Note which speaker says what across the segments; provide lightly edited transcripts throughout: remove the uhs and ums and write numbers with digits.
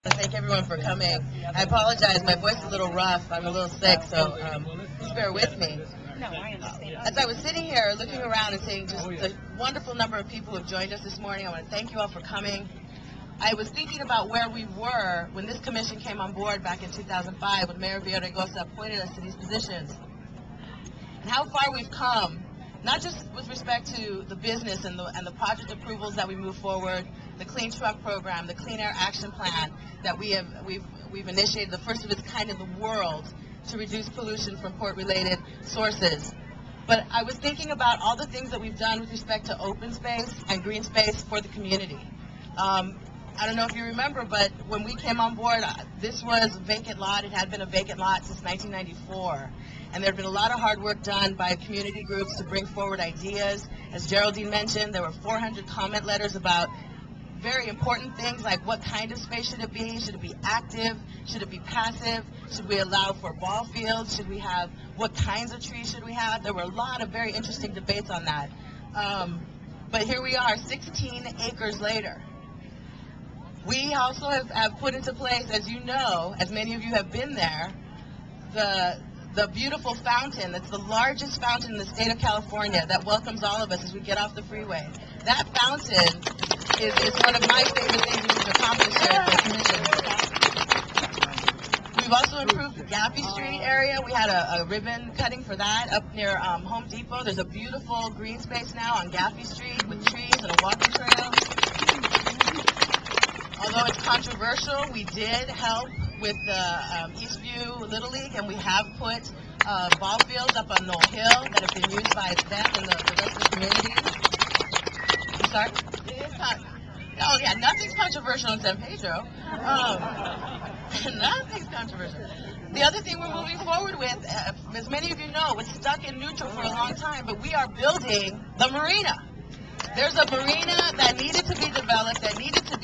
Speaker 1: Thank everyone for coming. I apologize, my voice is a little rough. I'm a little sick, so just bear with me. As I was sitting here looking around and seeing just the wonderful number of people who have joined us this morning, I want to thank you all for coming. I was thinking about where we were when this commission came on board back in 2005, when Mayor Villaraigosa appointed us to these positions, and how far we've come. Not just with respect to the business and the project approvals that we move forward, the Clean Truck Program, the Clean Air Action Plan that we've initiated, the first of its kind in the world to reduce pollution from port-related sources. But I was thinking about all the things that we've done with respect to open space and green space for the community. I don't know if you remember, but when we came on board, this was a vacant lot. It had been a vacant lot since 1994. And there had been a lot of hard work done by community groups to bring forward ideas. As Geraldine mentioned, there were 400 comment letters about very important things like what kind of space should it be? Should it be active? Should it be passive? Should we allow for ball fields? Should we have, what kinds of trees should we have? There were a lot of very interesting debates on that. But here we are, 16 acres later. We also have put into place, as you know, as many of you have been there, the beautiful fountain that's the largest fountain in the state of California that welcomes all of us as we get off the freeway. That fountain is one of my favorite things we've accomplished here at the Commission. We've also improved the Gaffey Street area. We had a ribbon cutting for that up near Home Depot. There's a beautiful green space now on Gaffey Street with trees and a walking trail. Although it's controversial, we did help with the Eastview Little League, and we have put ball fields up on Knoll Hill that have been used by them and the rest of the community. I'm sorry? It is oh yeah, nothing's controversial in San Pedro. Nothing's controversial. The other thing we're moving forward with, as many of you know, was stuck in neutral for a long time, but we are building the marina. There's a marina that needed to be developed, that needed to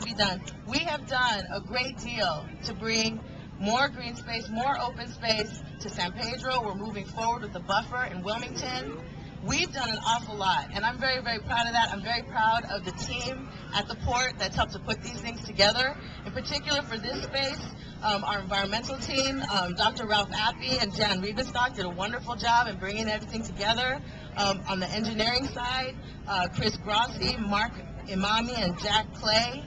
Speaker 1: be done. We have done a great deal to bring more green space, more open space to San Pedro. We're moving forward with the buffer in Wilmington. We've done an awful lot, and I'm very, very proud of that. I'm very proud of the team at the port that's helped to put these things together. In particular for this space, our environmental team, Dr. Ralph Appy and Jan Riebenstock did a wonderful job in bringing everything together. On the engineering side, Chris Grossi, Mark Imami, and Jack Clay.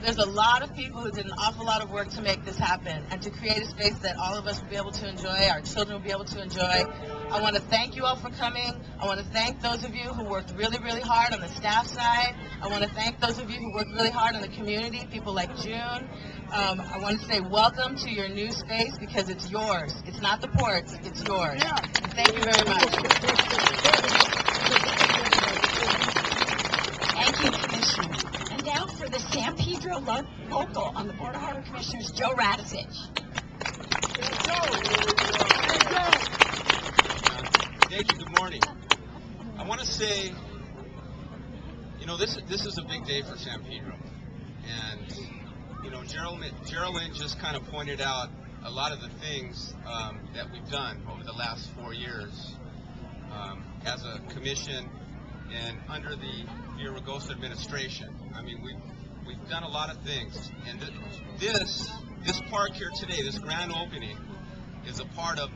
Speaker 1: There's a lot of people who did an awful lot of work to make this happen and to create a space that all of us will be able to enjoy, our children will be able to enjoy. I want to thank you all for coming. I want to thank those of you who worked really, really hard on the staff side. I want to thank those of you who worked really hard on the community, people like June. I want to say welcome to your new space because it's yours. It's not the port's, it's yours. Thank you very much.
Speaker 2: Thank you, Commissioner. And now for the San Pedro local on the Board of Harbor Commissioners, Joe Radisich.
Speaker 3: Thank you. Good morning. I want to say, you know, this is a big day for San Pedro, and you know, Geraldine just kind of pointed out a lot of the things that we've done over the last 4 years as a commission and under the Villaraigosa administration. I mean, we've done a lot of things, and this park here today, this grand opening, is a part of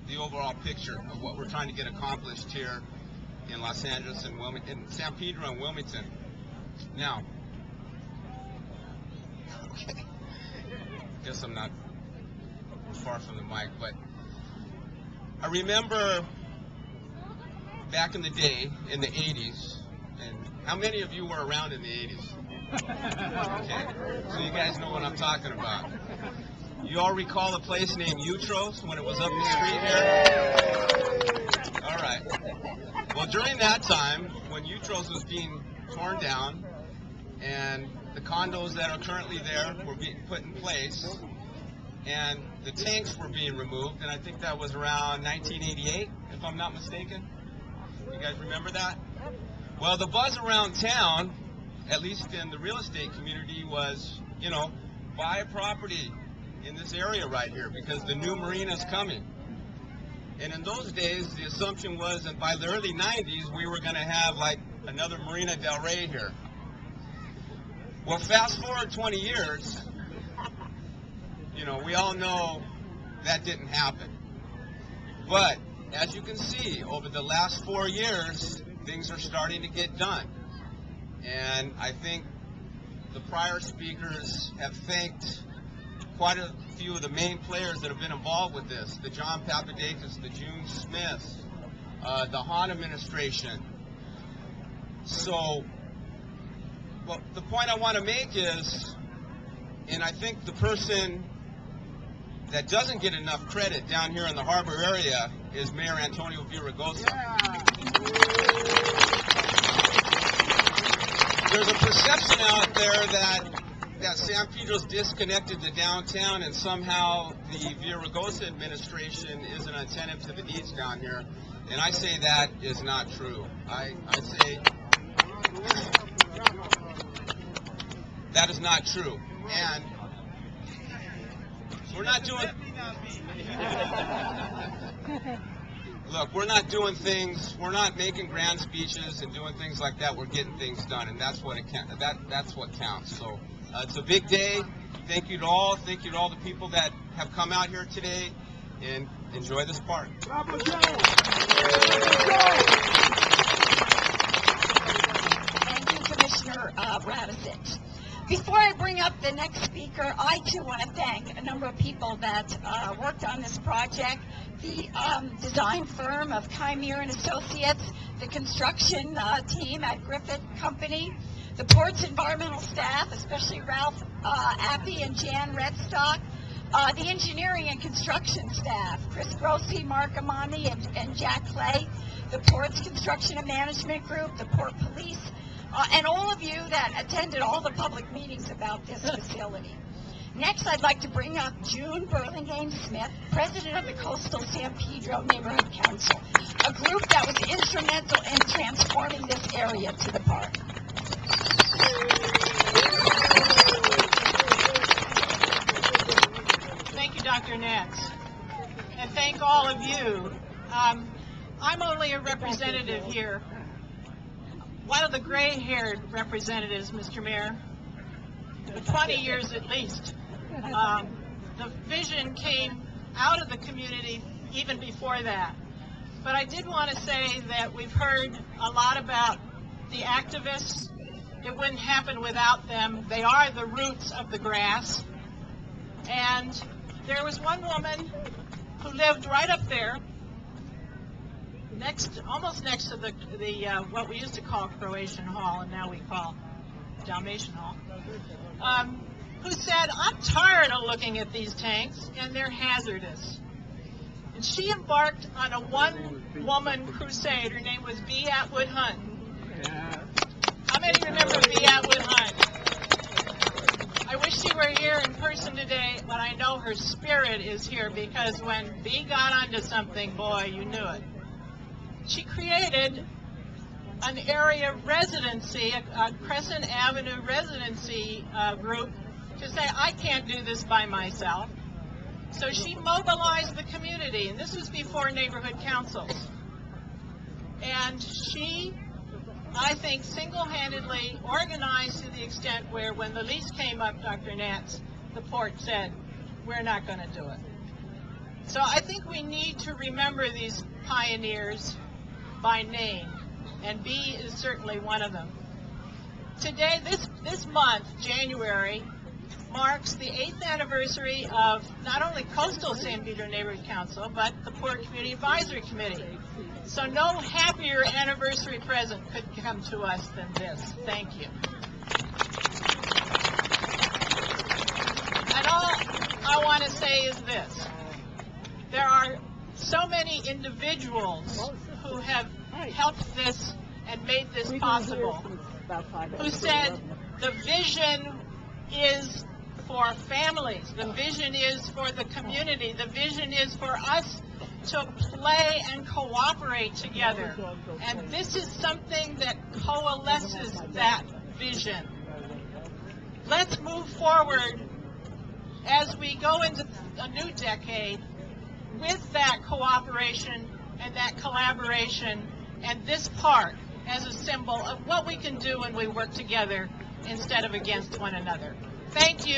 Speaker 3: the overall picture of what we're trying to get accomplished here in Los Angeles and in San Pedro and Wilmington. Now, okay, guess I'm not far from the mic, but I remember back in the day, in the 80s, and how many of you were around in the 80s? Okay, so you guys know what I'm talking about. You all recall a place named Utros when it was up the street here? All right. Well, during that time, when Utros was being torn down and the condos that are currently there were being put in place and the tanks were being removed, and I think that was around 1988, if I'm not mistaken. You guys remember that? Well, the buzz around town, at least in the real estate community, was, you know, buy a property in this area right here because the new marina is coming. And in those days, the assumption was that by the early 90s, we were going to have like another Marina del Rey here. Well, fast forward 20 years, you know, we all know that didn't happen. But as you can see, over the last 4 years, things are starting to get done. And I think the prior speakers have thanked quite a few of the main players that have been involved with this. The John Papadakis, the June Smiths, the Hahn administration. So, well, the point I want to make is, and I think the person that doesn't get enough credit down here in the harbor area is Mayor Antonio Villaraigosa. Yeah. There's a perception out there that San Pedro's disconnected to downtown and somehow the Villaraigosa administration isn't attentive to the needs down here. And I say that is not true. I say that is not true. And we're not doing... Look, we're not doing things, we're not making grand speeches and doing things like that. We're getting things done, and that's what that's what counts. So it's a big day. Thank you to all. Thank you to all the people that have come out here today, and enjoy this park.
Speaker 2: Thank you, Commissioner Radisich. Before I bring up the next speaker, I too want to thank a number of people that worked on this project. The design firm of Kymere and Associates, the construction team at Griffith Company, the port's environmental staff, especially Ralph Appy and Jan Redstock, the engineering and construction staff, Chris Grossi, Mark Amani, and Jack Clay, the port's construction and management group, the port police, and all of you that attended all the public meetings about this facility. Next, I'd like to bring up June Burlingame Smith, president of the Coastal San Pedro Neighborhood Council, a group that was instrumental in transforming this area to the park.
Speaker 4: Thank you, Dr. Nance, and thank all of you. I'm only a representative here, one of the gray-haired representatives, Mr. Mayor, for 20 years at least. The vision came out of the community even before that. But I did want to say that we've heard a lot about the activists. It wouldn't happen without them. They are the roots of the grass. And there was one woman who lived right up there, almost next to the what we used to call Croatian Hall, and now we call Dalmatian Hall, who said, "I'm tired of looking at these tanks, and they're hazardous." And she embarked on a one-woman crusade. Her name was B. Atwood Hunt. How many remember B. Atwood Hunt? I wish she were here in person today, but I know her spirit is here, because when B got onto something, boy, you knew it. She created an area residency, a Crescent Avenue residency group, to say, I can't do this by myself. So she mobilized the community, and this was before neighborhood councils. And she, I think, single-handedly organized to the extent where when the lease came up, Dr. Nance, the port said, we're not going to do it. So I think we need to remember these pioneers by name, and B is certainly one of them. Today, this month, January, marks the 8th anniversary of not only Coastal San Pedro Neighborhood Council, but the Port Community Advisory Committee. So no happier anniversary present could come to us than this. Thank you. And all I want to say is this. There are so many individuals who have helped this and made this possible, who said the vision is for families, the vision is for the community, the vision is for us to play and cooperate together. And this is something that coalesces that vision. Let's move forward as we go into a new decade with that cooperation and that collaboration, and this park as a symbol of what we can do when we work together instead of against one another. Thank you.